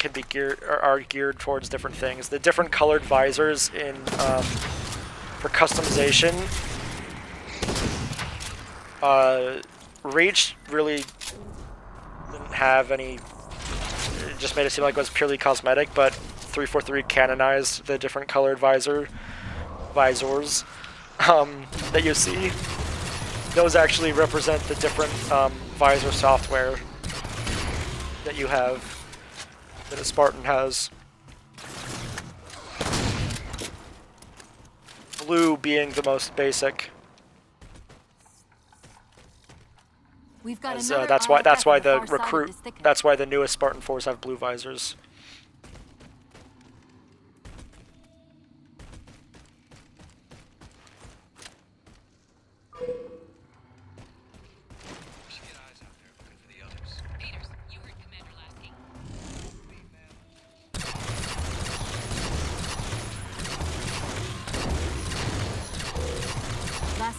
can be geared are geared towards different things. The different colored visors in for customization. Reach really didn't have any. It just made it seem like it was purely cosmetic, but 343 canonized the different colored visors that you see. Those actually represent the different visor software that you have, that a Spartan has. Blue being the most basic. We've got That's why the newest Spartan 4s have blue visors.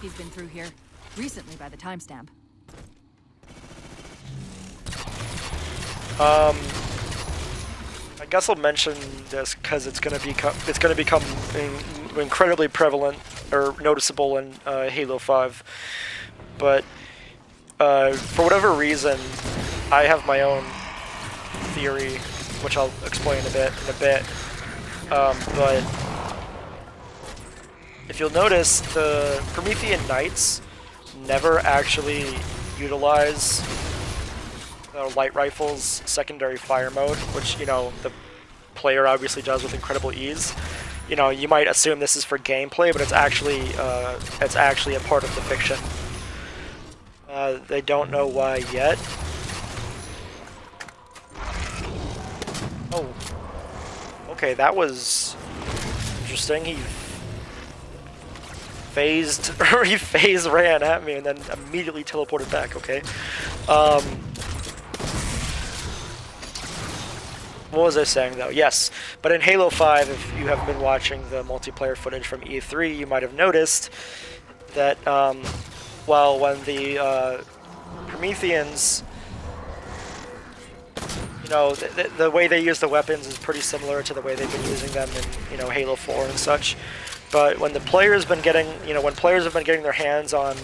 He's been through here recently by the timestamp. I guess I'll mention this because it's gonna become incredibly prevalent or noticeable in Halo 5. But for whatever reason, I have my own theory, which I'll explain in a bit. But if you'll notice, the Promethean Knights never actually utilize light rifles secondary fire mode, which, you know, the player obviously does with incredible ease. You know, you might assume this is for gameplay, but it's actually a part of the fiction. They don't know why yet. Oh, okay, that was interesting. He phase ran at me and then immediately teleported back. Okay. What was I saying though? Yes, but in Halo 5, if you have been watching the multiplayer footage from E3, you might have noticed that when the Prometheans, you know, the way they use the weapons is pretty similar to the way they've been using them in, you know, Halo 4 and such. But when the players been getting, you know, when players have been getting their hands on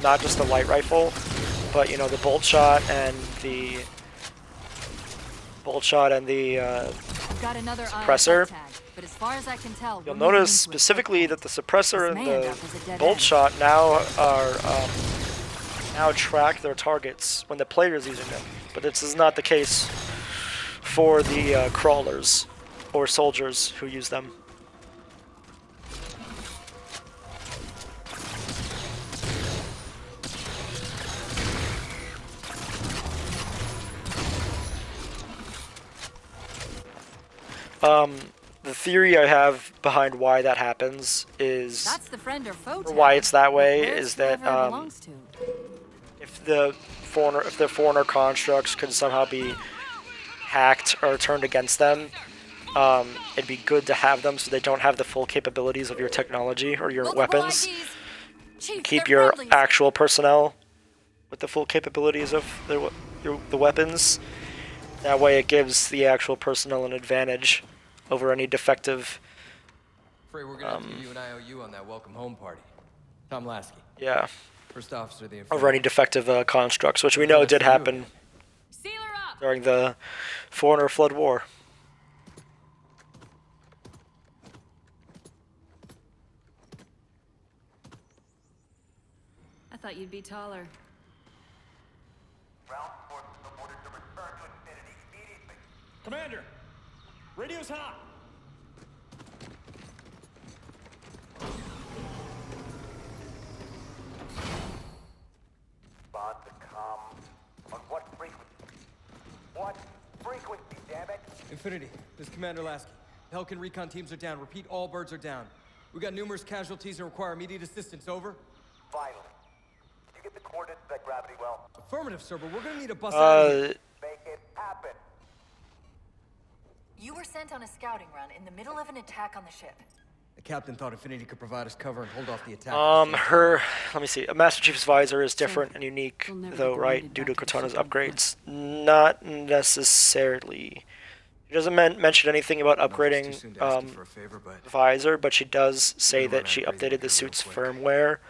not just the light rifle, but, you know, the bolt shot and the suppressor, but as far as I can tell, you'll notice specifically that the suppressor and the bolt shot now are now track their targets when the player is using them. But this is not the case for the crawlers or soldiers who use them. The theory I have behind why that happens is, or why it's that way, is that if the foreigner constructs could somehow be hacked or turned against them, it'd be good to have them so they don't have the full capabilities of your technology or your weapons. Keep your actual personnel with the full capabilities of the weapons. That way it gives the actual personnel an advantage over any defective. Afraid we're gonna have to give you an IOU on that welcome home party. Tom Lasky. Yeah. First officer of the over any defective constructs, which we know did happen during the Foreigner Flood War. I thought you'd be taller. Commander, radio's hot. Respond to com. On what frequency? What frequency, damn it? Infinity, this is Commander Lasky. Pelican recon teams are down. Repeat, all birds are down. We got numerous casualties and require immediate assistance. Over. Finally. Did you get the coordinates of that gravity well? Affirmative, sir, but we're gonna need a bus out of here. Make it happen. You were sent on a scouting run in the middle of an attack on the ship. The captain thought Infinity could provide us cover and hold off the attack. Let me see. A Master Chief's visor is different and unique, though, right? Due to Cortana's upgrades. Not necessarily. She doesn't mention anything about I don't know if it's too soon upgrading to ask you for a favor, but visor, but she does say gonna run that she that breathing updated the through real suit's quick. firmware, I don't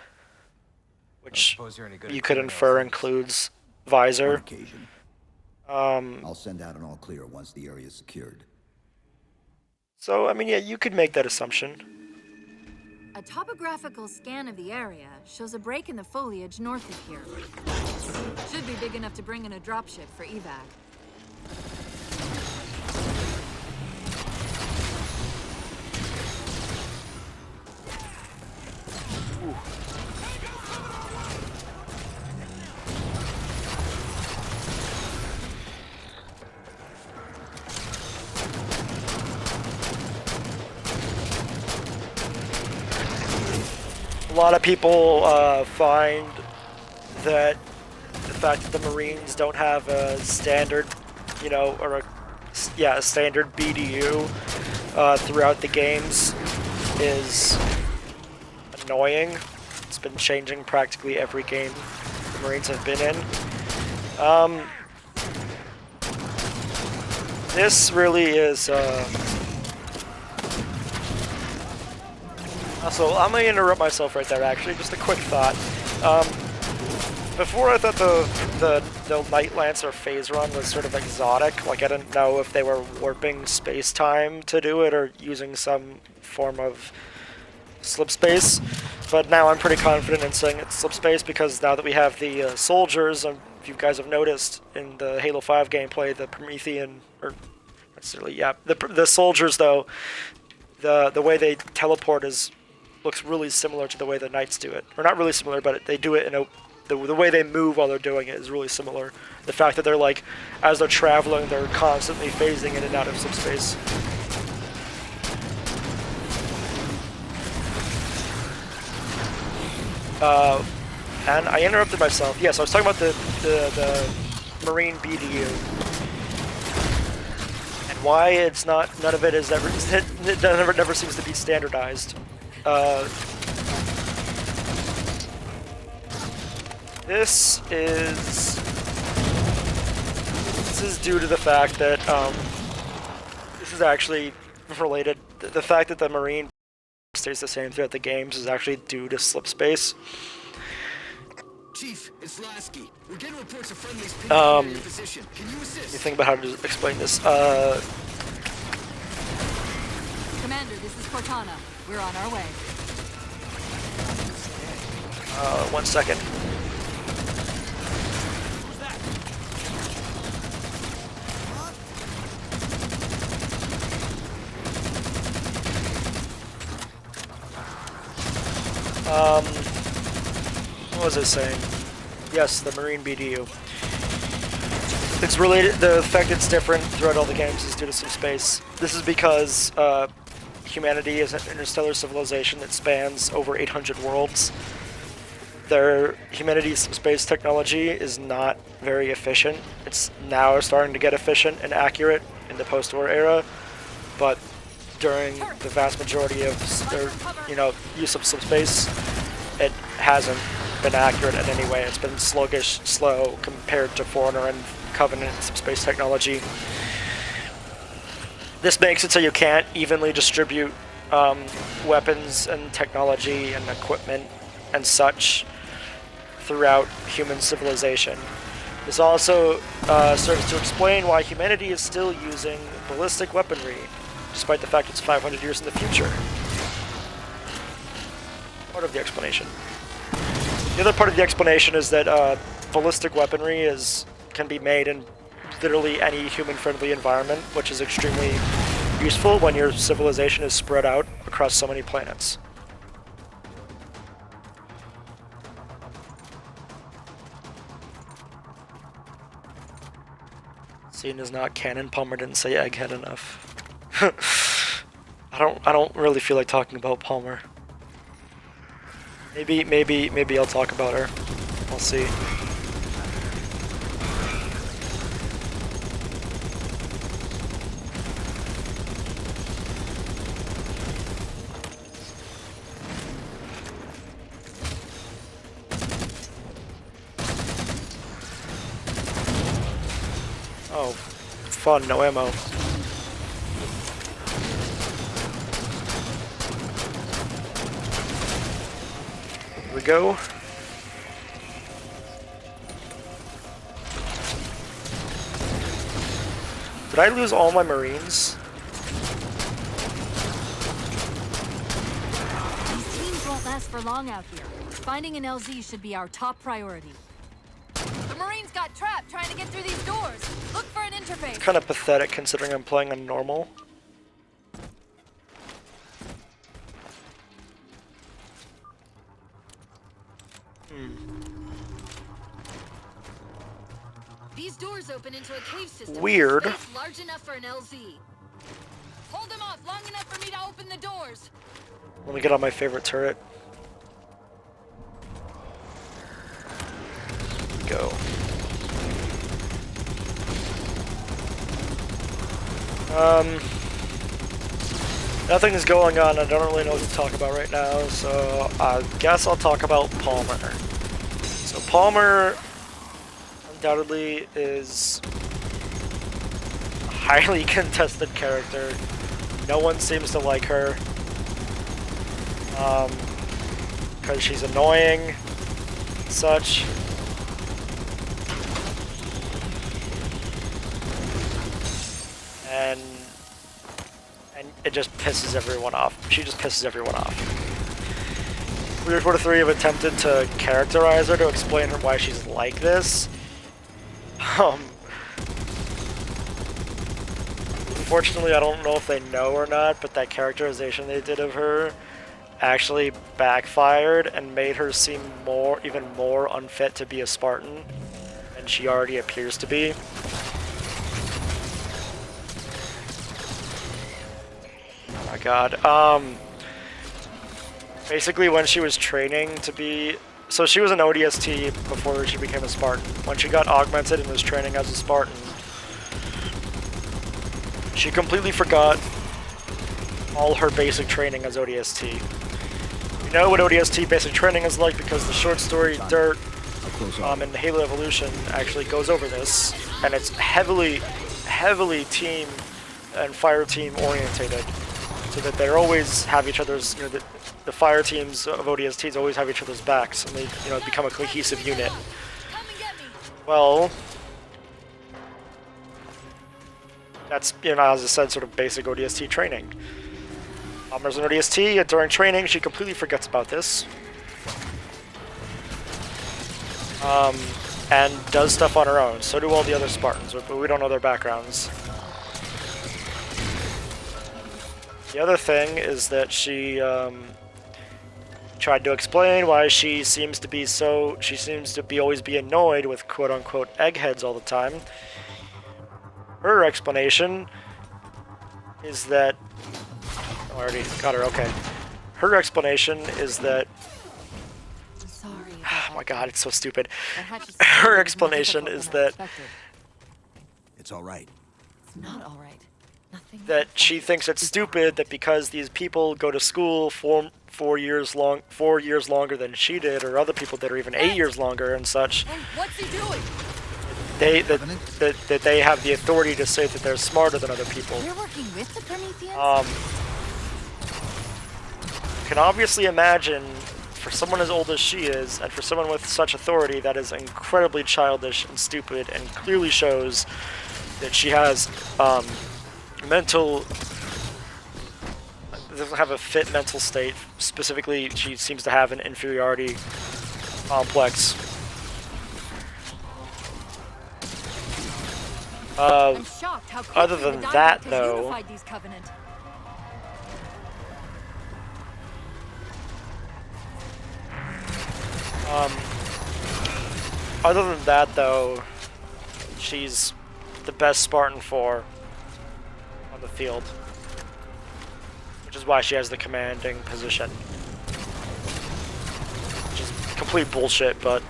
which suppose you're any good you at could clearing infer things. includes On visor. occasion. Um, I'll send out an all clear once the area is secured. so, I mean, yeah, you could make that assumption. A topographical scan of the area shows a break in the foliage north of here. Should be big enough to bring in a dropship for evac. A lot of people find that the fact that the Marines don't have a standard, you know, or a standard BDU throughout the games is annoying. It's been changing practically every game the Marines have been in. This really is. So I'm gonna interrupt myself right there. Actually, just a quick thought. Before I thought the Night Lancer phase run was sort of exotic. Like I didn't know if they were warping space time to do it or using some form of slip space. But now I'm pretty confident in saying it's slip space because now that we have the soldiers, if you guys have noticed in the Halo 5 gameplay, the Promethean, or necessarily, yeah, the soldiers though, the way they teleport looks really similar to the way the Knights do it. Or not really similar, but they do it in the way they move while they're doing it is really similar. The fact that they're like, as they're traveling, they're constantly phasing in and out of subspace. And I interrupted myself. Yes, I was talking about the Marine BDU. And why it's not, none of it is ever, it never seems to be standardized. This is due to the fact that this is actually related. The fact that the Marine stays the same throughout the games is actually due to slip space. Chief, it's Lasky. We're getting reports of friendlies pinning your position. Can you assist? You think about how to explain this. Commander, this is Cortana. We're on our way. 1 second. What was I saying? Yes, the Marine BDU. It's related. The fact it's different throughout all the games is due to some space. This is because humanity is an interstellar civilization that spans over 800 worlds. Their humanity's space technology is not very efficient. It's now starting to get efficient and accurate in the post-war era, but during the vast majority of their, use of subspace, it hasn't been accurate in any way. It's been sluggish, slow compared to Foreigner and Covenant subspace technology. This makes it so you can't evenly distribute weapons and technology and equipment and such throughout human civilization. This also serves to explain why humanity is still using ballistic weaponry, despite the fact it's 500 years in the future. Part of the explanation. The other part of the explanation is that ballistic weaponry can be made in literally any human-friendly environment, which is extremely useful when your civilization is spread out across so many planets. Seeing as not canon, Palmer didn't say egghead enough. I don't really feel like talking about Palmer. Maybe I'll talk about her. We'll see. Oh, fun, no ammo. Here we go. Did I lose all my Marines? These teams won't last for long out here. Finding an LZ should be our top priority. The Marines got trapped trying to get through these doors. Look for an interface. Kind of pathetic considering I'm playing on normal. These doors open into a cave system. Weird. Space large enough for an LZ. Hold them off long enough for me to open the doors. Let me get on my favorite turret. Go. Nothing's going on. I don't really know what to talk about right now, so I guess I'll talk about Palmer. So Palmer undoubtedly is a highly contested character. No one seems to like her. Because she's annoying, such. And it just pisses everyone off. She just pisses everyone off. Weird 43 have attempted to characterize her to explain her why she's like this. Unfortunately, I don't know if they know or not, but that characterization they did of her actually backfired and made her seem even more unfit to be a Spartan than she already appears to be. Oh my god. Basically when she was training to be... So she was an ODST before she became a Spartan. When she got augmented and was training as a Spartan, she completely forgot all her basic training as ODST. You know what ODST basic training is like because the short story Dirt in Halo Evolution actually goes over this, and it's heavily team and fire team orientated, so that they always have each other's, you know, the fire teams of ODSTs always have each other's backs, and they, you know, become a cohesive unit. Well, that's, you know, as I said, sort of basic ODST training. Palmer's an ODST, and during training she completely forgets about this. And does stuff on her own. So do all the other Spartans, but we don't know their backgrounds. The other thing is that she tried to explain why she seems to be always be annoyed with quote-unquote eggheads all the time. Her explanation is that... Oh, I already got her, okay. Her explanation is that... Sorry. Oh my god, it's so stupid. Her explanation is that... It's all right. It's not all right. Nothing. That she thinks it's stupid that because these people go to school 4 years longer than she did, or other people that are even 8 years longer and such, Hey, what's he doing? that they have the authority to say that they're smarter than other people. You're working with the Prometheans? You can obviously imagine, for someone as old as she is, and for someone with such authority, that is incredibly childish and stupid, and clearly shows that she has doesn't have a fit mental state. Specifically, she seems to have an inferiority complex. I'm shocked how Other quickly than the that, Diamond has though, unified these Covenant. she's the best Spartan 4 on the field, which is why she has the commanding position. Which is complete bullshit, but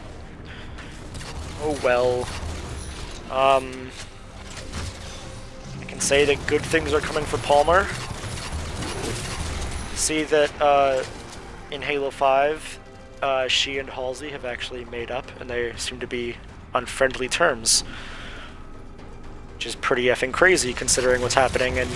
oh well. I can say that good things are coming for Palmer. See that in Halo 5, she and Halsey have actually made up, and they seem to be on friendly terms, which is pretty effing crazy considering what's happening in